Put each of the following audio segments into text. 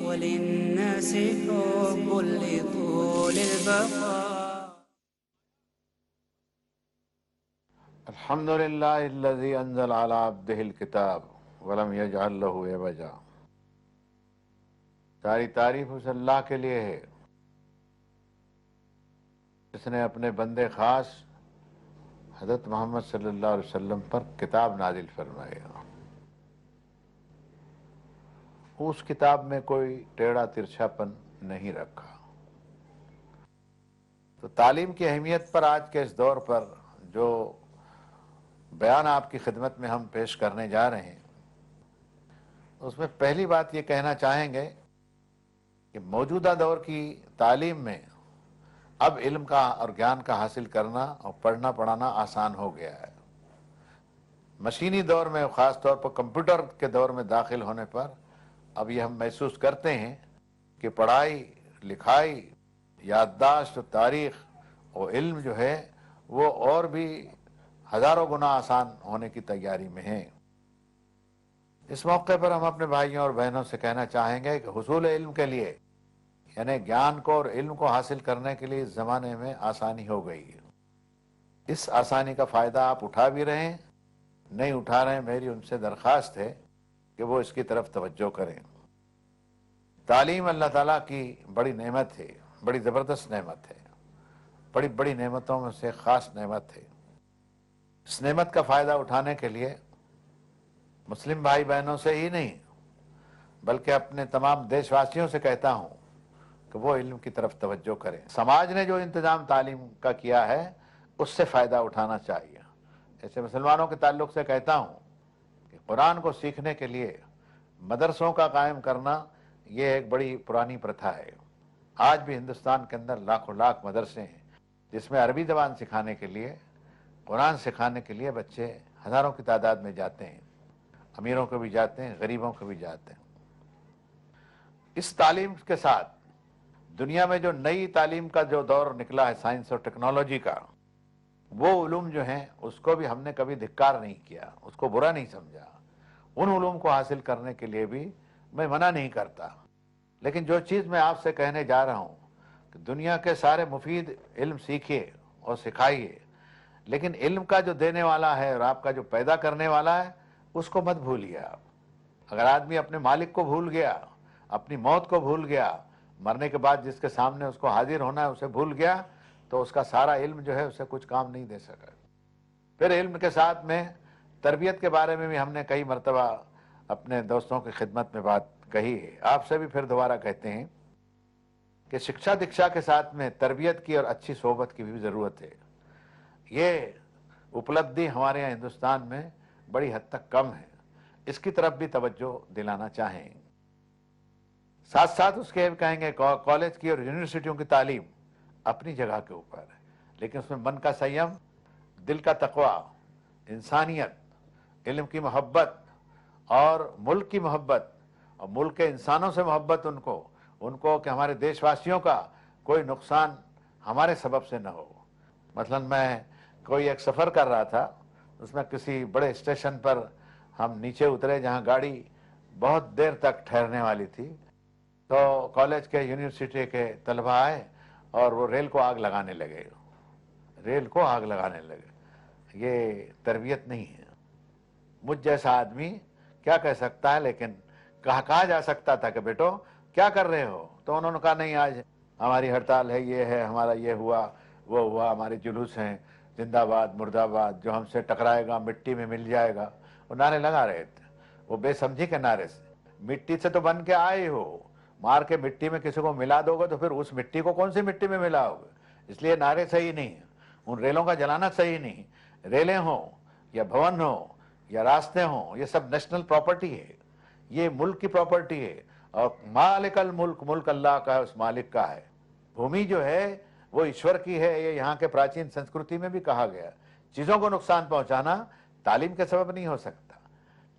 وللناس حب لطول البقاء. الحمد للہ الذی انزل علی عبدہ الکتاب ولم یجعل لہ عوجا. ساری تعریف اس اللہ کے لیے ہے جس نے اپنے بندے خاص حضرت محمد صلی اللہ علیہ وسلم پر کتاب نازل فرمایا. اس کتاب میں کوئی ٹیڑھا ترچھا پن نہیں رکھا. تو تعلیم کی اہمیت پر آج کے اس دور پر جو بیان آپ کی خدمت میں ہم پیش کرنے جا رہے ہیں، اس میں پہلی بات یہ کہنا چاہیں گے کہ موجودہ دور کی تعلیم میں اب علم کا اور گیان کا حاصل کرنا اور پڑھنا پڑھانا آسان ہو گیا ہے. مشینی دور میں، خاص طور پر کمپیوٹر کے دور میں داخل ہونے پر اب یہ ہم محسوس کرتے ہیں کہ پڑھائی لکھائی، یادداشت و تاریخ اور علم جو ہے وہ اور بھی ہزاروں گنا آسان ہونے کی تیاری میں ہیں. اس موقع پر ہم اپنے بھائیوں اور بہنوں سے کہنا چاہیں گے کہ حصول علم کے لیے، یعنی گیان کو اور علم کو حاصل کرنے کے لیے اس زمانے میں آسانی ہو گئی ہے. اس آسانی کا فائدہ آپ اٹھا بھی رہے ہیں، نہیں اٹھا رہے ہیں. میری ان سے درخواست ہے کہ وہ اس کی طرف توجہ کریں. تعلیم اللہ تعالیٰ کی بڑی نعمت ہے، بڑی زبردست نعمت ہے، بڑی بڑی نعمتوں میں سے خاص نعمت ہے. اس نعمت کا فائدہ اٹھانے کے لیے مسلم بھائی بہنوں سے ہی نہیں بلکہ اپنے تمام دیش واسیوں سے کہتا ہوں کہ وہ علم کی طرف توجہ کریں. سماج نے جو انتظام تعلیم کا کیا ہے اس سے فائدہ اٹھانا چاہیے. ایسے مسلمانوں کے تعلق سے کہتا ہوں کہ قرآن کو سیکھنے کے لیے مدرسوں کا قائم کرنا یہ ایک بڑی پرانی پرتھا ہے. آج بھی ہندوستان کے اندر لاکھوں لاکھ مدرسے ہیں جس میں عربی زبان سکھانے کے لیے، قرآن سکھانے کے لیے بچے ہزاروں کی تعداد میں جاتے ہیں. امیروں کو بھی جاتے ہیں، غریبوں کو بھی جاتے ہیں. اس تعلیم کے ساتھ دنیا میں جو نئی تعلیم کا جو دور نکلا ہے، سائنس اور ٹیکنالوجی کا، وہ علوم جو ہیں اس کو بھی ہم نے کبھی دھکار نہیں کیا، اس کو برا نہیں سمجھا. ان علوم کو حاصل کرنے کے لیے بھی میں منع نہیں کرتا. لیکن جو چیز میں آپ سے کہنے جا رہا ہوں کہ دنیا کے سارے مفید علم سیکھیے اور سکھائیے، لیکن علم کا جو دینے والا ہے اور آپ کا جو پیدا کرنے والا ہے اس کو مت بھولیے. آپ اگر آدمی اپنے مالک کو بھول گیا، اپنی موت کو بھول گیا، مرنے کے بعد جس کے سامنے اس کو حاضر ہونا ہے اسے بھول گیا، تو اس کا سارا علم جو ہے اسے کچھ کام نہیں دے سکا. پھر علم کے ساتھ میں تربیت کے بارے میں بھی ہم نے کئی مرتبہ اپنے دوستوں کی خدمت میں بات کہی ہے. آپ سے بھی پھر دوبارہ کہتے ہیں کہ شکشا دکشا کے ساتھ میں تربیت کی اور اچھی صحبت کی بھی ضرورت ہے. یہ اپلبدھی ہمارے یہاں ہندوستان میں بڑی حد تک کم ہے. اس کی طرف بھی توجہ دلانا چاہیں. ساتھ ساتھ اس کے کہیں گے کالج کی اور یونیورسٹیوں کی تعلیم اپنی جگہ کے اوپر ہے، لیکن اس میں من کا سیم، دل کا تقوی، انسانیت، علم کی محبت اور ملک کی محبت اور ملک کے انسانوں سے محبت، ان کو کہ ہمارے دیش واسیوں کا کوئی نقصان ہمارے سبب سے نہ ہو. مثلا میں کوئی ایک سفر کر رہا تھا، اس میں کسی بڑے اسٹیشن پر ہم نیچے اترے جہاں گاڑی بہت دیر تک ٹھہرنے والی تھی. تو کالج کے یونیورسٹی کے طلبہ آئے اور وہ ریل کو آگ لگانے لگے. یہ تربیت نہیں ہے. مجھ جیسا آدمی کیا کہہ سکتا ہے، لیکن کہا جا سکتا تھا کہ بیٹو کیا کر رہے ہو؟ تو انہوں نے کہا نہیں، آج ہماری ہڑتال ہے، یہ ہے، ہمارا یہ ہوا وہ ہوا، ہمارے جلوس ہیں، زندہ باد مرد آباد، جو ہم سے ٹکرائے گا مٹی میں مل جائے گا. وہ نعرے لگا رہے تھے. وہ بے سمجھی کے نعرے سے. مٹی سے تو بن کے آئے ہو، مار کے مٹی میں کسی کو ملا دو گے تو پھر اس مٹی کو کون سی مٹی میں ملاؤ گے؟ اس لیے نعرے صحیح نہیں ہیں، ان ریلوں کا جلانا صحیح نہیں. ریلیں ہوں یا بھون ہوں یا راستے ہوں، یہ سب نیشنل پراپرٹی ہے، یہ ملک کی پراپرٹی ہے. اور مالک الملک، ملک اللہ کا ہے، اس مالک کا ہے. بھومی جو ہے وہ ایشور کی ہے. یہ یہاں کے پراچین سنسکرتی میں بھی کہا گیا. چیزوں کو نقصان پہنچانا تعلیم کے سبب نہیں ہو سکتا،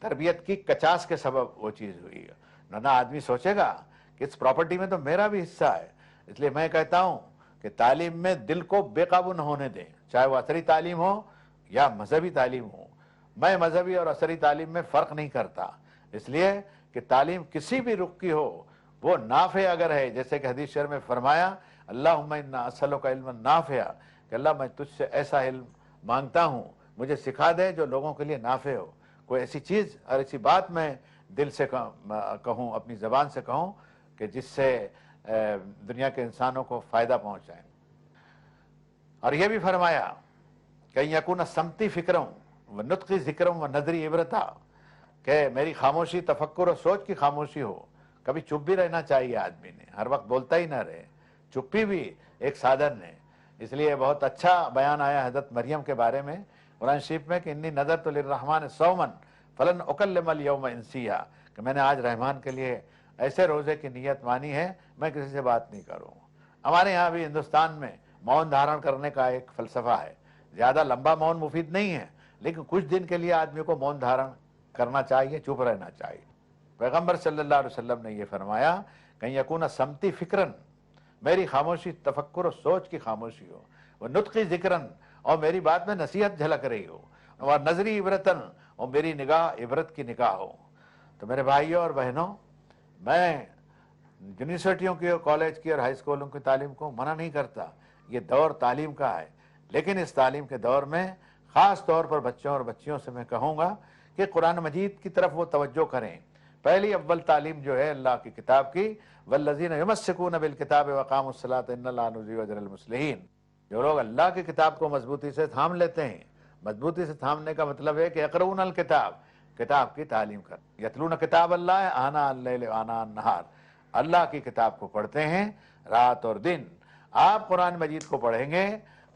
تربیت کی کچاس کے سبب وہ چیز ہوئی ہے. نہ آدمی سوچے گا کہ اس پراپرٹی میں تو میرا بھی حصہ ہے. اس لیے میں کہتا ہوں کہ تعلیم میں دل کو بے قابو نہ ہونے دیں، چاہے وہ عصری تعلیم ہو یا مذہبی تعلیم ہو. میں مذہبی اور عصری تعلیم میں فرق نہیں کرتا، اس لیے کہ تعلیم کسی بھی رخ کی ہو وہ नाफे अगर है, जैसे कि हदीस शरीफ में फरमाया अल्लाहुम्मा इन्ना असअलुका इल्मन नाफिया, कि अल्लाह मैं तुझसे ऐसा इल्म मांगता हूँ मुझे सिखा दे जो लोगों के लिए नाफे हो। कोई ऐसी चीज़ और ऐसी बात मैं दिल से कहूँ, अपनी ज़बान से कहूँ कि जिससे दुनिया के इंसानों को फ़ायदा पहुँचाए। और ये भी फरमाया कि यकून समती फ़िक्रम व नुत्क़ी ज़िक्रम व नज़री इबरता, कि मेरी खामोशी तफक्कुर और सोच की खामोशी हो। कभी चुप भी रहना चाहिए आदमी ने, हर वक्त बोलता ही ना रहे, चुप्पी भी एक साधन है। इसलिए बहुत अच्छा बयान आया हज़रत मरियम के बारे में कुरान शरीफ में कि इन्नी नज़र तो लिर्रहमान सौमन फलन उकल्लिमल यौम इंसिया, कि मैंने आज रहमान के लिए ऐसे रोज़े की नीयत मानी है मैं किसी से बात नहीं करूँ। हमारे यहाँ भी हिंदुस्तान में मौन धारण करने का एक फ़लसफ़ा है। ज़्यादा लंबा मौन मुफीद नहीं है, लेकिन कुछ दिन के लिए आदमी को मौन धारण करना चाहिए, चुप रहना चाहिए। पैगम्बर सल्लल्लाहु अलैहि वसल्लम ने यह फरमाया कहीं यकून समती फ़िक्रन, मेरी खामोशी तफक्कुर और सोच की खामोशी हो, वह नुत्क़ी ज़िक्रन, और मेरी बात में नसीहत झलक रही हो, और नज़री इबरतन, और मेरी निगाह इबरत की निगाह हो। तो मेरे भाइयों और बहनों, मैं यूनिवर्सिटियों की और कॉलेज की और हाई स्कूलों की तालीम को मना नहीं करता, ये दौर तालीम का है, लेकिन इस तालीम के दौर में ख़ास तौर पर बच्चों और बच्चियों से मैं कहूँगा कि कुरान मजीद की तरफ वो तवज्जो करें। पहली अव्वल तालीम जो है अल्लाह की किताब की, वल्लज़ीना युमस्सिकून बिल किताब व अक़ामुस्सलात इन्ना ला नुज़िउ अजरल मुस्लिहीन, जो लोग अल्लाह की किताब को मजबूती से थाम लेते हैं। मजबूती से थामने का मतलब है कि यक़रऊनल किताब, किताब की तालीम कर, यतलून किताब अल्लाह आना अल-लैल व आना अन-नहार, अल्लाह की किताब को पढ़ते हैं रात और दिन। आप कुरान मजीद को पढ़ेंगे,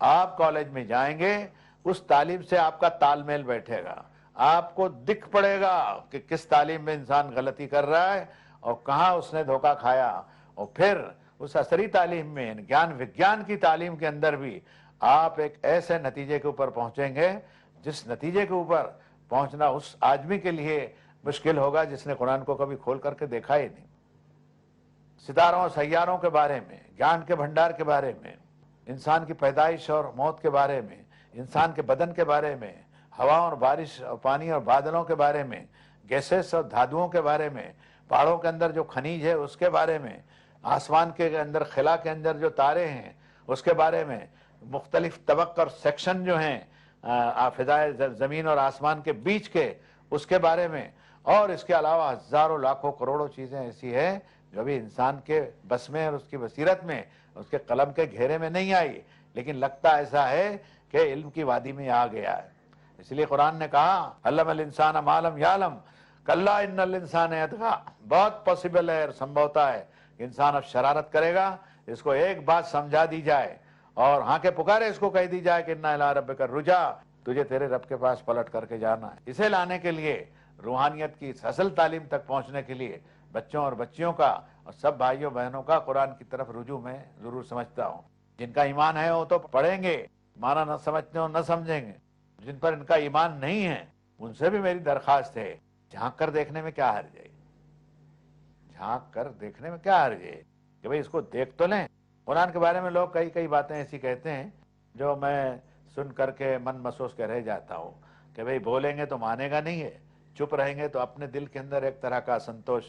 आप कॉलेज में जाएंगे, उस तालीम से आपका तालमेल बैठेगा, आपको दिख पड़ेगा कि किस तालीम में इंसान गलती कर रहा है और कहाँ उसने धोखा खाया। और फिर उस असरी तालीम में, ज्ञान विज्ञान की तालीम के अंदर भी आप एक ऐसे नतीजे के ऊपर पहुँचेंगे जिस नतीजे के ऊपर पहुँचना उस आदमी के लिए मुश्किल होगा जिसने कुरान को कभी खोल करके देखा ही नहीं। सितारों और सैयारों के बारे में, ज्ञान के भंडार के बारे में, इंसान की पैदाइश और मौत के बारे में, इंसान के बदन के बारे में, हवा और बारिश और पानी और बादलों के बारे में, गैसेस और धातुओं के बारे में, पहाड़ों के अंदर जो खनिज है उसके बारे में, आसमान के अंदर खिला के अंदर जो तारे हैं उसके बारे में, मुख्तलिफ तबक़ और सेक्शन जो हैं फ़िज़ाए ज़मीन और आसमान के बीच के, उसके बारे में, और इसके अलावा हज़ारों लाखों करोड़ों चीज़ें ऐसी हैं जो अभी इंसान के बस में और उसकी बसीरत में, उसके कलम के घेरे में नहीं आई, लेकिन लगता ऐसा है कि इल्म की वादी में आ गया है। इसलिए कुरान ने कहा अल्लमल इंसान मा लम यालम कल्ला इन्नल इंसान यतग़ा, बहुत पॉसिबल है और संभवता है कि इंसान अब शरारत करेगा, इसको एक बात समझा दी जाए और हाँ के पुकारे इसको कह दी जाए कि इन्ना इला रब्बिका रुजा, तुझे तेरे रब के पास पलट करके जाना है। इसे लाने के लिए, रूहानियत की असल तालीम तक पहुँचने के लिए बच्चों और बच्चियों का और सब भाइयों बहनों का कुरान की तरफ रुजू मैं जरूर समझता हूँ। जिनका ईमान है वो तो पढ़ेंगे, माना न समझते हो न समझेंगे। जिन पर इनका ईमान नहीं है उनसे भी मेरी दरखास्त है, झांक कर देखने में क्या हर्ज है, झांक कर देखने में क्या हर्ज है कि भाई इसको देख तो लें। कुरान के बारे में लोग कई कई बातें ऐसी कहते हैं जो मैं सुन करके मन महसूस कर रह जाता हूँ कि भाई बोलेंगे तो मानेगा नहीं है, चुप रहेंगे तो अपने दिल के अंदर एक तरह का संतोष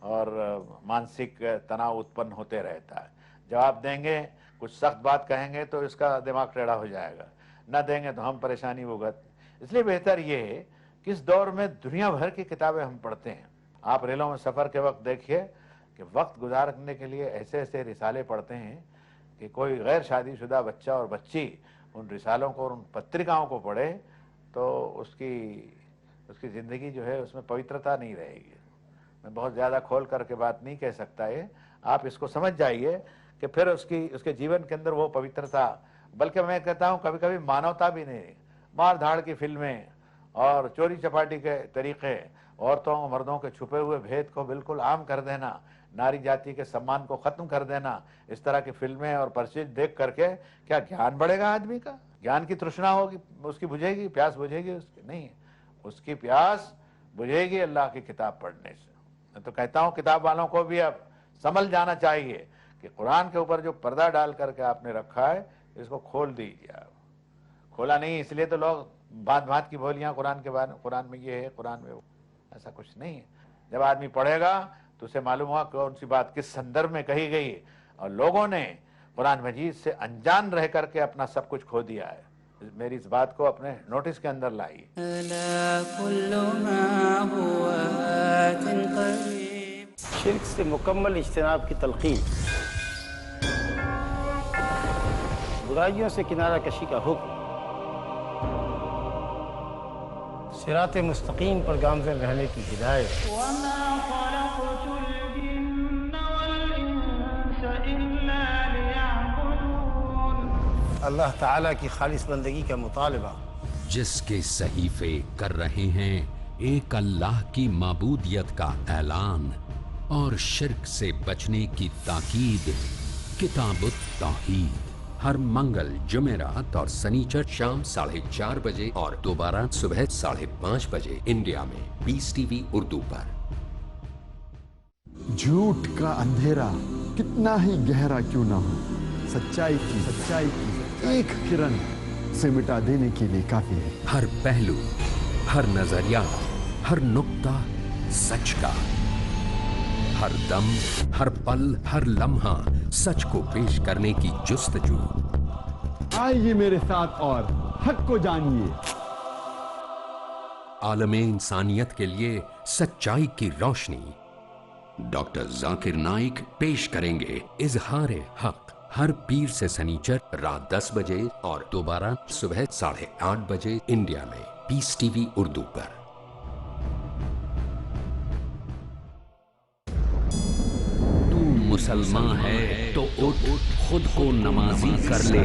और मानसिक तनाव उत्पन्न होते रहता है। जवाब देंगे, कुछ सख्त बात कहेंगे तो इसका दिमाग टेढ़ा हो जाएगा, न देंगे तो हम परेशानी भुगत। इसलिए बेहतर ये है कि इस दौर में दुनिया भर की किताबें हम पढ़ते हैं। आप रेलों में सफ़र के वक्त देखिए कि वक्त गुजारने के लिए ऐसे ऐसे रिसाले पढ़ते हैं कि कोई गैर शादीशुदा बच्चा और बच्ची उन रिसालों को और उन पत्रिकाओं को पढ़े तो उसकी ज़िंदगी जो है उसमें पवित्रता नहीं रहेगी। मैं बहुत ज़्यादा खोल करके बात नहीं कह सकता है, आप इसको समझ जाइए कि फिर उसके जीवन के अंदर वो पवित्रता, बल्कि मैं कहता हूँ कभी कभी मानवता भी नहीं, मार धाड़ की फिल्में और चोरी चपाटी के तरीक़े, औरतों और मर्दों के छुपे हुए भेद को बिल्कुल आम कर देना, नारी जाति के सम्मान को ख़त्म कर देना, इस तरह की फिल्में और परचेज देख करके क्या ज्ञान बढ़ेगा आदमी का? ज्ञान की तृष्णा होगी, उसकी बुझेगी, प्यास बुझेगी उसकी? नहीं, उसकी प्यास बुझेगी अल्लाह की किताब पढ़ने से। मैं तो कहता हूँ किताब वालों को भी अब समझ जाना चाहिए कि कुरान के ऊपर जो पर्दा डाल करके आपने रखा है इसको खोल दीजिए। आप खोला नहीं, इसलिए तो लोग भांत भांत की बोलियां कुरान के बारे में, कुरान में ये है, कुरान में वो, ऐसा कुछ नहीं है। जब आदमी पढ़ेगा تو اسے معلوم ہوا کون سی بات کس سندرب میں کہی گئی اور لوگوں نے قرآن مجید سے انجان رہ کر کے اپنا سب کچھ کھو دیا ہے. میری اس بات کو اپنے نوٹس کے اندر لائیے. ألا كل ما هو آت قريب. شرک سے مکمل اجتناب کی تلقین، برائیوں سے کنارہ کشی کا حکم، صراط مستقیم پر گامزن رہنے کی ہدایت. وما خلقت الجن والإنس إلا ليعبدون. اللہ تعالیٰ کی خالص بندگی کا مطالبہ، جس کے صحیفے کر رہے ہیں ایک اللہ کی معبودیت کا اعلان اور شرک سے بچنے کی تاکید. کتاب التوحید ہر منگل، جمعرات اور سنیچر شام 4:30 بجے اور دوبارہ صبح 5:30 بجے انڈیا میں پیس ٹی وی اردو پر. جھوٹ کا اندھیرا کتنا ہی گہرا کیوں نہ ہو، سچائی کی ایک کرن سے مٹا دینے کے لیے کافی ہے. ہر پہلو، ہر نظریہ، ہر نقطہ سچ کا. ہر دم، ہر پل، ہر لمحہ سچ کو پیش کرنے کی جستجو. آئیے میرے ساتھ اور حق کو جانیے. عالم انسانیت کے لیے سچائی کی روشنی. ڈاکٹر ذاکر نائک پیش کریں گے اظہار حق ہر پیر سے سنیچر رات 10 بجے اور دوبارہ صبح 8:30 بجے انڈیا میں پیس ٹی وی اردو پر. مسلمان ہے تو اٹھ خود کو نمازی کر لے.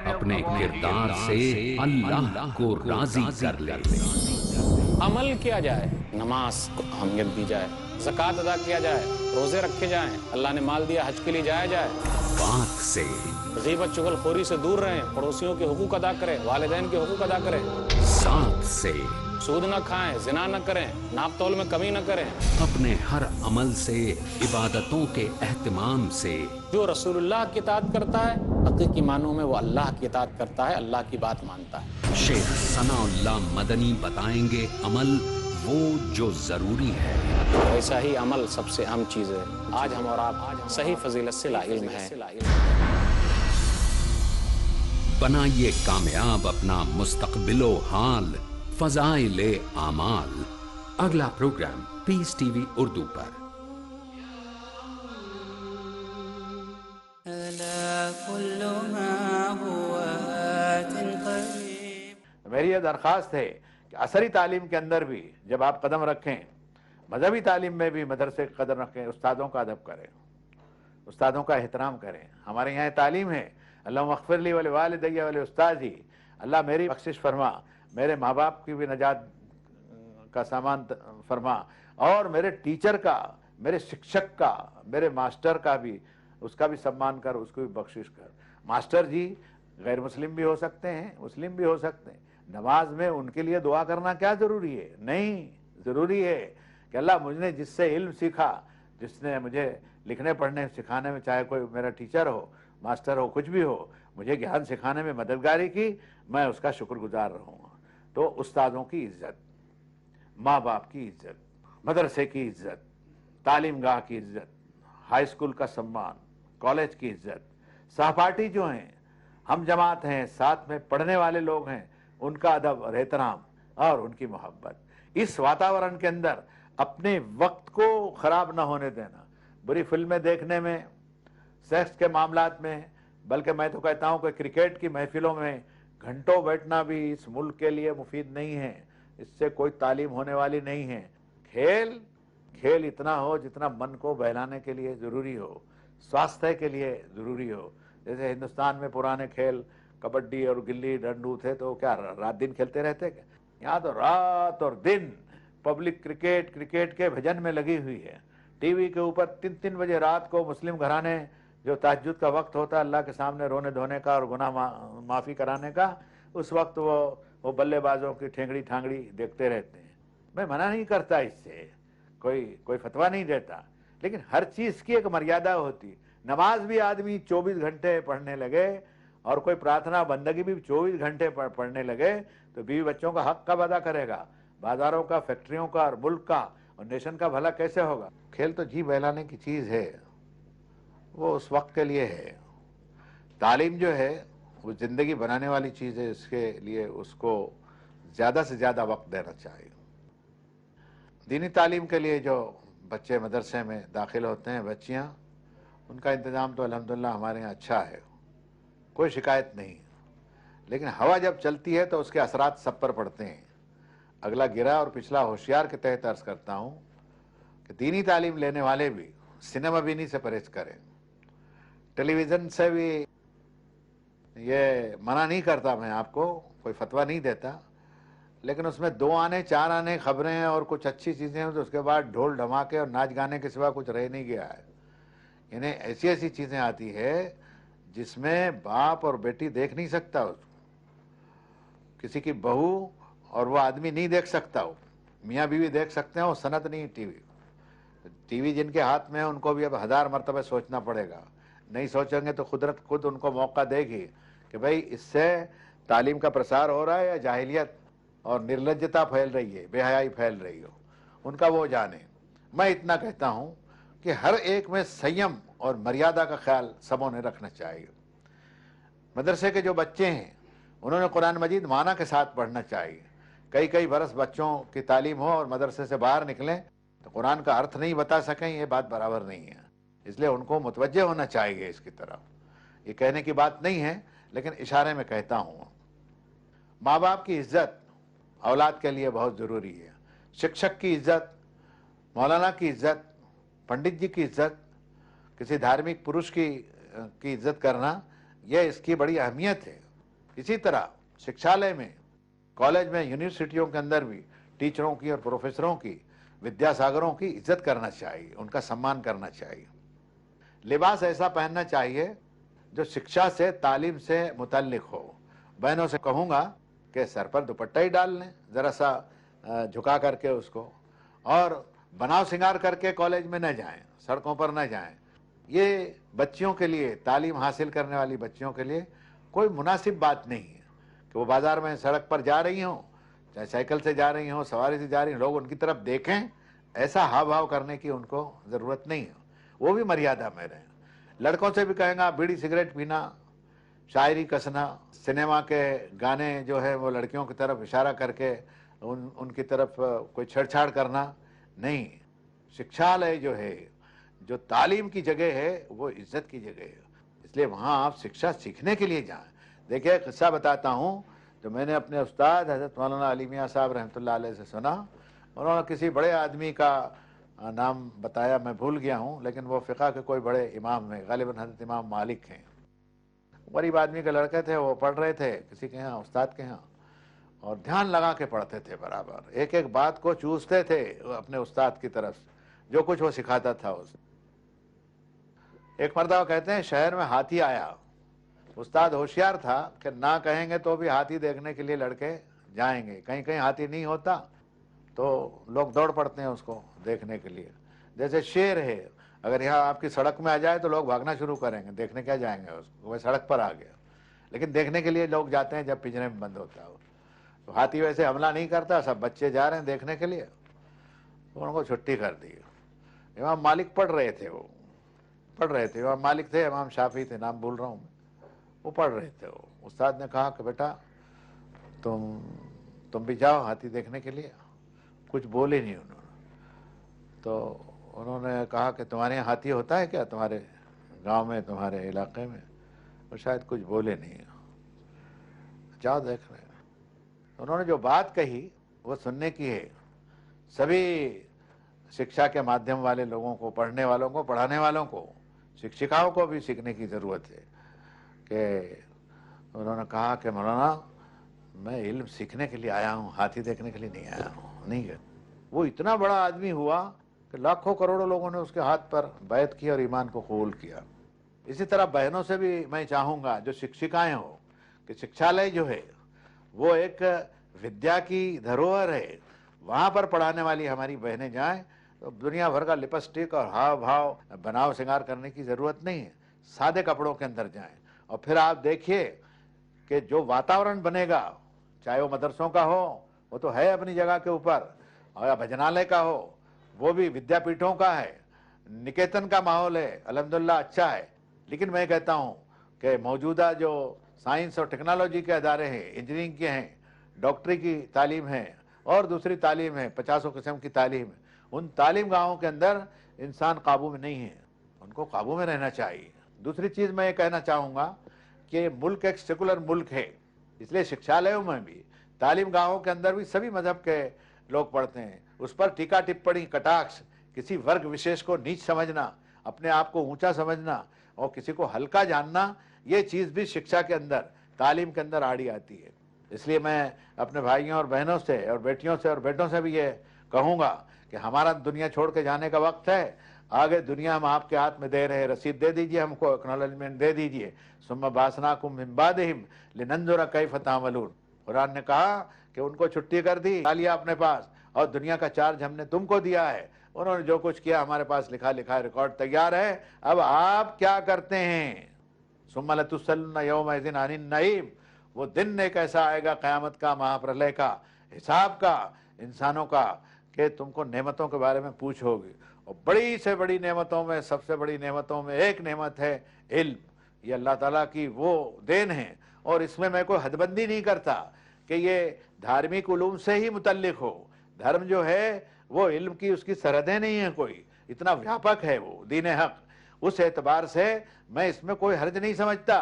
اپنے کردار سے اللہ کو راضی کر لے. عمل کیا جائے، نماز کو اہمیت دی جائے، زکوٰۃ ادا کیا جائے، روزے رکھے جائیں، اللہ نے مال دیا حج کے لیے جایا جائے. پاک سے غیبت چغل خوری سے دور رہیں، پڑوسیوں کے حقوق ادا کریں، والدین کے حقوق ادا کریں. ساتھ سے سود نہ کھائیں، زنا نہ کریں، ناپ تول میں کمی نہ کریں. اپنے ہر عمل سے، عبادتوں کے اہتمام سے. جو رسول اللہ کی اطاعت کرتا ہے حقیقی معنوں میں وہ اللہ کی اطاعت کرتا ہے، اللہ کی بات مانتا ہے. شیخ ثناء اللہ مدنی بتائیں گے عمل وہ جو ضروری ہے. ویسا ہی عمل سب سے اہم چیز ہے. آج ہم اور آپ صحیح فضیلت سے لا علم ہیں. بنائیے کامیاب اپنا مستقبل و حال. فضائل اعمال اگلا پروگرام پیس ٹی وی اردو پر. ألا كل ما هو آت قريب. میری یہ درخواست ہے کہ عصری تعلیم کے اندر بھی جب آپ قدم رکھیں، مذہبی تعلیم میں بھی مدرسے کا قدم رکھیں، استادوں کا ادب کریں، استادوں کا احترام کریں. ہمارے یہاں تعلیم ہے اللہم اغفر لی ولوالدی ولاستاذی، اللہ میری بخشش فرما، میرے ماں باپ کی بھی نجات کا سامان فرما، اور میرے ٹیچر کا، میرے شکشک کا، میرے ماسٹر کا بھی، اس کا بھی سمان کر، اس کو بھی بخشش کر. ماسٹر جی غیر مسلم بھی ہو سکتے ہیں، مسلم بھی ہو سکتے ہیں. نماز میں ان کے لیے دعا کرنا کیا ضروری ہے؟ نہیں، ضروری ہے کہ اللہ مجھ نے جس سے علم سیکھا، جس نے مجھے لکھنے پڑھنے سکھانے میں، چاہے کوئی میرا ٹیچر ہو، ماسٹر ہو، کچھ بھی ہو، مجھے گیان سکھانے میں مددگاری کی، میں اس کا شکر گزار رہوں گا. تو استادوں کی عزت، ماں باپ کی عزت، مدرسے کی عزت، تعلیم گاہ کی عزت، ہائی اسکول کا سمان، کالج کی عزت، سہپاٹی جو ہیں، ہم جماعت ہیں، ساتھ میں پڑھنے والے لوگ ہیں، ان کا ادب اور احترام اور ان کی محبت. اس واتاورن کے اندر اپنے وقت کو خراب نہ ہونے دینا. بری فلمیں دیکھنے میں، سیکس کے معاملات میں، بلکہ میں تو کہتا ہوں کہ کرکٹ کی محفلوں میں گھنٹوں بیٹھنا بھی اس ملک کے لیے مفید نہیں ہے. اس سے کوئی تعلیم ہونے والی نہیں ہے. کھیل اتنا ہو جتنا من کو بہلانے کے لیے ضروری ہو، سواستھ کے لیے ضروری ہو. جیسے ہندوستان میں پرانے کھیل کبڈی اور گلی ڈنڈو تھے تو کیا رات دن کھیلتے رہتے کیا؟ یہاں تو رات اور دن پبلک کرکٹ کے بھجن میں لگی ہوئی ہے. ٹی وی کے اوپر 3 بجے رات کو مسلم گھرانے، جو تہجد کا وقت ہوتا ہے اللہ کے سامنے رونے دھونے کا اور گناہ معافی کرانے کا، اس وقت وہ بلے بازوں کی ٹھینگڑی ٹھانگڑی دیکھتے رہتے ہیں. میں منع نہیں کرتا، اس سے کوئی فتویٰ نہیں دیتا، لیکن ہر چیز کی ایک مریادہ ہوتی. نماز بھی آدمی 24 گھنٹے پڑھنے لگے اور کوئی پرارتھنا بندگی بھی 24 گھنٹے پڑھنے لگے تو بیوی بچوں کا حق کب ادا کرے گا؟ بازاروں کا، فیکٹریوں کا اور ملک کا और नेशन का भला कैसे होगा? खेल तो जी बहलाने की चीज़ है, वो उस वक्त के लिए है। तालीम जो है वो ज़िंदगी बनाने वाली चीज़ है, इसके लिए उसको ज़्यादा से ज़्यादा वक्त देना चाहिए। दीनी तालीम के लिए जो बच्चे मदरसे में दाखिल होते हैं, बच्चियाँ, उनका इंतज़ाम तो अल्हम्दुलिल्लाह हमारे यहाँ अच्छा है, कोई शिकायत नहीं। लेकिन हवा जब चलती है तो उसके असरात सब पर पड़ते हैं। अगला गिरा और पिछला होशियार के तहत अर्ज़ करता हूँ कि दीनी तालीम लेने वाले भी सिनेमा बीनी से परहेज करें। टेलीविज़न से भी ये मना नहीं करता, मैं आपको कोई फतवा नहीं देता, लेकिन उसमें 2 आने 4 आने खबरें हैं और कुछ अच्छी चीज़ें हैं, तो उसके बाद ढोल ढमाके और नाच गाने के सिवा कुछ रह नहीं गया है। इन्हें ऐसी ऐसी चीज़ें आती है जिसमें बाप और बेटी देख नहीं सकता, उसको किसी की बहू और वो आदमी नहीं देख सकता, हो मियाँ बीवी देख सकते हैं, वो सनत नहीं टीवी। टीवी जिनके हाथ में है उनको भी अब 1000 मरतबे सोचना पड़ेगा। नहीं सोचेंगे तो कुदरत खुद उनको मौका देगी कि भाई इससे तालीम का प्रसार हो रहा है या जाहिलियत और निर्लज्जता फैल रही है, बेहयाई फैल रही हो, उनका वो जाने। मैं इतना कहता हूँ कि हर एक में संयम और मर्यादा का ख्याल सबों ने रखना चाहिए। मदरसे के जो बच्चे हैं उन्होंने कुरान मजीद माना के साथ पढ़ना चाहिए। कई बरस बच्चों की तालीम हो और मदरसे से बाहर निकलें तो कुरान का अर्थ नहीं बता सकें, ये बात बराबर नहीं है। इसलिए उनको मुतवज्जे होना चाहिए इसकी तरफ। ये कहने की बात नहीं है, लेकिन इशारे में कहता हूँ। माँ बाप की इज्जत औलाद के लिए बहुत ज़रूरी है। शिक्षक की इज्जत, मौलाना की इज्जत, पंडित जी की इज्जत, किसी धार्मिक पुरुष की इज्जत करना, यह इसकी बड़ी अहमियत है। इसी तरह शिक्षालय में, कॉलेज में, यूनिवर्सिटियों के अंदर भी टीचरों की और प्रोफेसरों की, विद्यासागरों की इज्जत करना चाहिए, उनका सम्मान करना चाहिए। लिबास ऐसा पहनना चाहिए जो शिक्षा से, तालीम से मुतल्लिक हो। बहनों से कहूँगा कि सर पर दुपट्टा ही डाल लें, ज़रा सा झुका करके उसको, और बनाव सिंगार करके कॉलेज में न जाएं, सड़कों पर न जाएं। ये बच्चियों के लिए, तालीम हासिल करने वाली बच्चियों के लिए कोई मुनासिब बात नहीं है कि वो बाज़ार में सड़क पर जा रही हों, चाहे साइकिल से जा रही हों, सवारी से जा रही हों, लोग उनकी तरफ देखें, ऐसा हाव भाव करने की उनको ज़रूरत नहीं है। वो भी मर्यादा में रहें। लड़कों से भी कहेंगे बीड़ी सिगरेट पीना, शायरी कसना, सिनेमा के गाने जो है वो लड़कियों की तरफ इशारा करके उनकी तरफ कोई छेड़छाड़ करना नहीं। शिक्षालय जो है, जो तालीम की जगह है, वो इज्जत की जगह है, इसलिए वहाँ आप शिक्षा सीखने के लिए जाएं। देखिए, किस्सा बताता हूँ जो मैंने अपने उस्ताद हज़रत मौलाना अली मियाँ साहब रहमतुल्लाह अलैह से सुना। उन्होंने किसी बड़े आदमी का नाम बताया, मैं भूल गया हूँ, लेकिन वो फ़िक़ह के कोई बड़े इमाम हैं, ग़ालिबन हज़रत इमाम मालिक हैं। गरीब आदमी के लड़के थे, वो पढ़ रहे थे किसी के यहाँ, उस्ताद के यहाँ, और ध्यान लगा के पढ़ते थे बराबर, एक एक बात को चूसते थे अपने उस्ताद की तरफ, जो कुछ वो सिखाता था उसे। एक मर्तबा कहते हैं शहर में हाथी आया। उस्ताद होशियार था कि ना कहेंगे तो भी हाथी देखने के लिए लड़के जाएंगे। कहीं कहीं हाथी नहीं होता तो लोग दौड़ पड़ते हैं उसको देखने के लिए। जैसे शेर है, अगर यहाँ आपकी सड़क में आ जाए तो लोग भागना शुरू करेंगे, देखने क्या जाएंगे उसको, वह सड़क पर आ गया। लेकिन देखने के लिए लोग जाते हैं जब पिंजरे में बंद होता है। तो हाथी वैसे हमला नहीं करता, सब बच्चे जा रहे हैं देखने के लिए, तो उनको छुट्टी कर दी। इमाम मालिक पढ़ रहे थे, वो पढ़ रहे थे, इमाम मालिक थे, इमाम शाफी थे, नाम भूल रहा हूँ मैं, वो पढ़ रहे थे। वो उस्ताद ने कहा कि बेटा तुम भी जाओ हाथी देखने के लिए। कुछ बोले नहीं उन्होंने। तो उन्होंने कहा कि तुम्हारे यहाँ हाथी होता है क्या, तुम्हारे गांव में, तुम्हारे इलाके में? वो शायद कुछ बोले नहीं, जाओ देख रहे। उन्होंने जो बात कही वो सुनने की है। सभी शिक्षा के माध्यम वाले लोगों को, पढ़ने वालों को, पढ़ाने वालों को, शिक्षिकाओं को भी सीखने की ज़रूरत है कि उन्होंने कहा कि मौलाना मैं इल्म सीखने के लिए आया हूँ, हाथी देखने के लिए नहीं आया हूँ। नहीं है, वो इतना बड़ा आदमी हुआ कि लाखों करोड़ों लोगों ने उसके हाथ पर बैत की और ईमान को कबूल किया। इसी तरह बहनों से भी मैं चाहूँगा जो शिक्षिकाएँ हो कि शिक्षालय जो है वो एक विद्या की धरोहर है, वहाँ पर पढ़ाने वाली हमारी बहनें जाएं तो दुनिया भर का लिपस्टिक और हाव भाव बनाव श्रृंगार करने की ज़रूरत नहीं है। सादे कपड़ों के अंदर जाएं और फिर आप देखिए कि जो वातावरण बनेगा, चाहे वो मदरसों का हो, वो तो है अपनी जगह के ऊपर, और या भजनालय का हो, वो भी विद्यापीठों का है, निकेतन का माहौल है, अल्हम्दुलिल्लाह अच्छा है। लेकिन मैं कहता हूँ कि मौजूदा जो साइंस और टेक्नोलॉजी के अदारे हैं, इंजीनियरिंग के हैं, डॉक्टरी की तालीम है और दूसरी तालीम है, 50 किस्म की तालीम है, उन तालीम गाहों के अंदर इंसान काबू में नहीं है, उनको काबू में रहना चाहिए। दूसरी चीज़ मैं ये कहना चाहूँगा कि मुल्क एक सेकुलर मुल्क है, इसलिए शिक्षालयों में भी, तालीम गाहों के अंदर भी सभी मजहब के लोग पढ़ते हैं। उस पर टीका टिप्पणी, कटाक्ष, किसी वर्ग विशेष को नीच समझना, अपने आप को ऊंचा समझना और किसी को हल्का जानना, ये चीज़ भी शिक्षा के अंदर, तालीम के अंदर आड़ी आती है। इसलिए मैं अपने भाइयों और बहनों से और बेटियों से और बेटों से भी ये कहूँगा कि हमारा दुनिया छोड़ के जाने का वक्त है। आगे दुनिया हम आपके हाथ में दे रहे हैं, रसीद दे दीजिए, हमको एक्नॉलेजमेंट दे दीजिए। सुम्मा बासनाकुम मिन बादिहिम लिनंजुरा कैफ तामलून। कुरान ने कहा कि उनको छुट्टी कर दी, लिया अपने पास, और दुनिया का चार्ज हमने तुमको दिया है। उन्होंने जो कुछ किया हमारे पास लिखा लिखा है, रिकॉर्ड तैयार है। अब आप क्या करते हैं? सुम्मा लतुस्अलुन्ना यौमइज़िन अनिन नईम। वो दिन एक ऐसा आएगा क़यामत का, महाप्रलय का, हिसाब का, इंसानों का, कि तुमको नेमतों के बारे में पूछोगे। और बड़ी से बड़ी नेमतों में, सबसे बड़ी नेमतों में एक नेमत है इल्म। ये अल्लाह ताला की वो देन है, और इसमें मैं कोई हदबंदी नहीं करता कि ये धार्मिक उलूम से ही मुतल्लिक हो। धर्म जो है वो इल्म की उसकी सरहदें नहीं है, कोई इतना व्यापक है वो दीन हक। उस एतबार से मैं इसमें कोई हर्ज नहीं समझता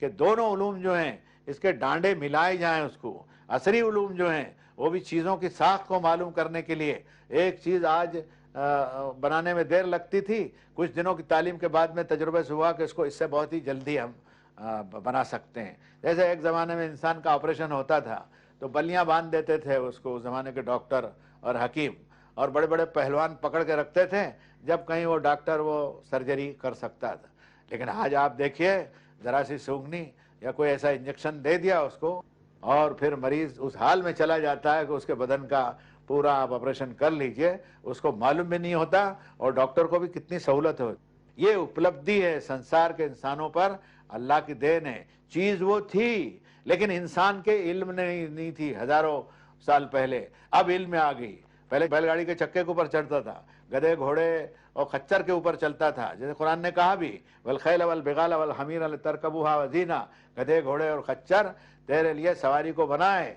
कि दोनों उलूम जो हैं इसके डांडे मिलाए जाएं। उसको असरी उलूम जो हैं वो भी चीज़ों की साख को मालूम करने के लिए, एक चीज़ आज बनाने में देर लगती थी, कुछ दिनों की तालीम के बाद में तजुर्बे से हुआ कि इसको इससे बहुत ही जल्दी हम बना सकते हैं। जैसे एक ज़माने में इंसान का ऑपरेशन होता था तो बलियां बांध देते थे उसको उस ज़माने के डॉक्टर और हकीम, और बड़े बड़े पहलवान पकड़ के रखते थे जब कहीं वो डॉक्टर वो सर्जरी कर सकता था। लेकिन आज आप देखिए, ज़रा सी सूंघनी या कोई ऐसा इंजेक्शन दे दिया उसको, और फिर मरीज़ उस हाल में चला जाता है कि उसके बदन का पूरा आप ऑपरेशन कर लीजिए, उसको मालूम भी नहीं होता, और डॉक्टर को भी कितनी सहूलत हो। ये उपलब्धि है संसार के इंसानों पर, अल्लाह की देन है। चीज़ वो थी लेकिन इंसान के इल्म नहीं थी हजारों साल पहले, अब इल्म में आ गई। पहले बैलगाड़ी के चक्के के ऊपर चढ़ता था, गधे घोड़े और खच्चर के ऊपर चलता था। जैसे कुरान ने कहा भी, वल खैल वल बिगाल वल हमीर तरकबुहा वज़ीना, गधे घोड़े और खच्चर तेरे लिए सवारी को बनाए,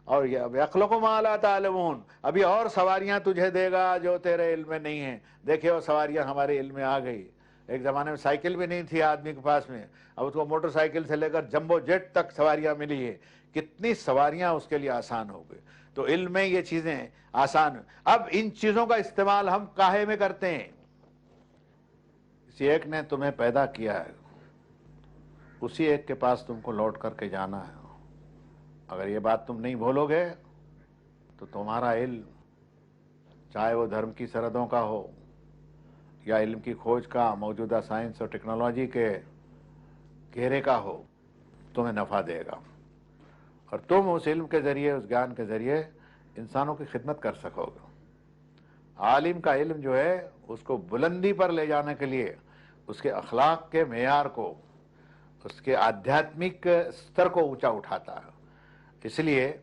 और यखलुकु मा ला तालमून, अभी और सवारियां तुझे देगा जो तेरे इल्म में नहीं है। देखिए वो सवारियां हमारे इल्म में आ गई। एक ज़माने में साइकिल भी नहीं थी आदमी के पास में, अब उसको मोटरसाइकिल से लेकर जंबो जेट तक सवारियां मिली है। कितनी सवारियां उसके लिए आसान हो गई। तो इल्म में ये चीज़ें आसान। अब इन चीज़ों का इस्तेमाल हम काहे में करते हैं? किसी एक ने तुम्हें पैदा किया है, उसी एक के पास तुमको लौट करके जाना है। अगर ये बात तुम नहीं भूलोगे तो तुम्हारा इल्म, चाहे वो धर्म की सरहदों का हो या इल्म की खोज का, मौजूदा साइंस और टेक्नोलॉजी के घेरे का हो, तुम्हें नफ़ा देगा, और तुम उस इल्म के ज़रिए, उस ज्ञान के ज़रिए इंसानों की खिदमत कर सकोगे। आलिम का इल्म जो है उसको बुलंदी पर ले जाने के लिए उसके अखलाक के मेयार को, उसके आध्यात्मिक स्तर को ऊंचा उठाता है। इसलिए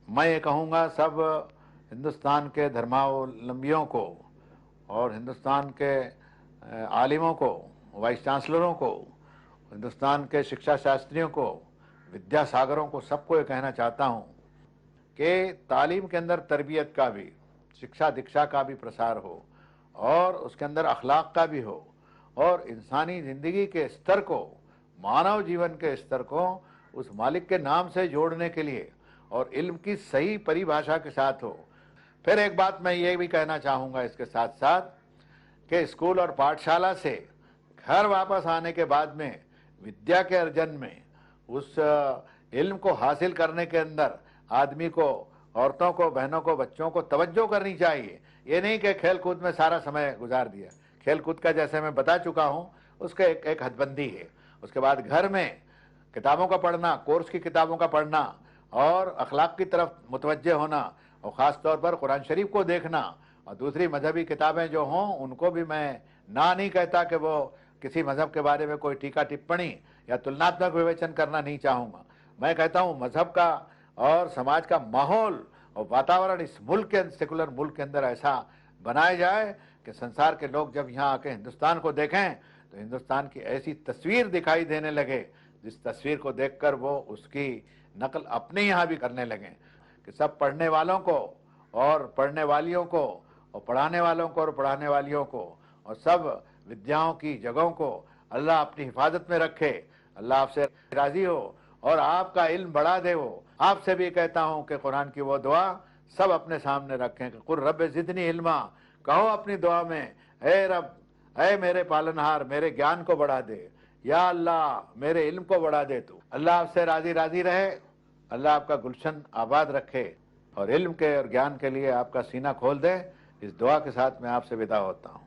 मैं ये कहूँगा सब हिंदुस्तान के धर्मावलंबियों को और हिंदुस्तान के आलिमों को, वाइस चांसलरों को, हिंदुस्तान के शिक्षा शास्त्रियों को, विद्यासागरों को, सबको ये कहना चाहता हूँ कि तालीम के अंदर तरबियत का भी, शिक्षा दीक्षा का भी प्रसार हो, और उसके अंदर अखलाक का भी हो, और इंसानी ज़िंदगी के स्तर को, मानव जीवन के स्तर को उस मालिक के नाम से जोड़ने के लिए और इल्म की सही परिभाषा के साथ हो। फिर एक बात मैं ये भी कहना चाहूँगा इसके साथ साथ कि स्कूल और पाठशाला से घर वापस आने के बाद में विद्या के अर्जन में, उस इल्म को हासिल करने के अंदर आदमी को, औरतों को, बहनों को, बच्चों को तवज्जो करनी चाहिए। ये नहीं कि खेल कूद में सारा समय गुजार दिया। खेल कूद का जैसे मैं बता चुका हूँ उसका एक हदबंदी है। उसके बाद घर में किताबों का पढ़ना, कोर्स की किताबों का पढ़ना और अखलाक की तरफ मुतवज्जे होना, और ख़ास तौर पर कुरान शरीफ को देखना, और दूसरी मजहबी किताबें जो हों उनको भी मैं ना नहीं कहता कि वो किसी मज़हब के बारे में कोई टीका टिप्पणी या तुलनात्मक विवेचन करना नहीं चाहूँगा। मैं कहता हूँ मज़हब का और समाज का माहौल और वातावरण इस मुल्क के, सेकुलर मुल्क के अंदर ऐसा بنائے جائے کہ संसार کے لوگ جب یہاں آ کے ہندوستان کو دیکھیں تو ہندوستان کی ایسی تصویر دکھائی دینے لگے جس تصویر کو دیکھ کر وہ اس کی نقل اپنے یہاں بھی کرنے لگیں کہ سب پڑھنے والوں کو اور پڑھنے والیوں کو اور پڑھانے والوں کو اور پڑھانے والیوں کو اور سب ودیاؤں کی جگہوں کو اللہ اپنی حفاظت میں رکھے. اللہ آپ سے راضی ہو اور آپ کا علم بڑھا دے. وہ آپ سے بھی کہتا ہوں کہ قرآن کی وہ دعا سب اپنے سامنے رکھیں کہ قل رب زدنی علما. کہو اپنی دعا میں اے رب، اے میرے پالنہار، میرے گیان کو بڑھا دے، یا اللہ میرے علم کو بڑھا دے. تو اللہ آپ سے راضی رہے، اللہ آپ کا گلشن آباد رکھے اور علم کے اور گیان کے لیے آپ کا سینہ کھول دے. اس دعا کے ساتھ میں آپ سے ودا ہوتا ہوں.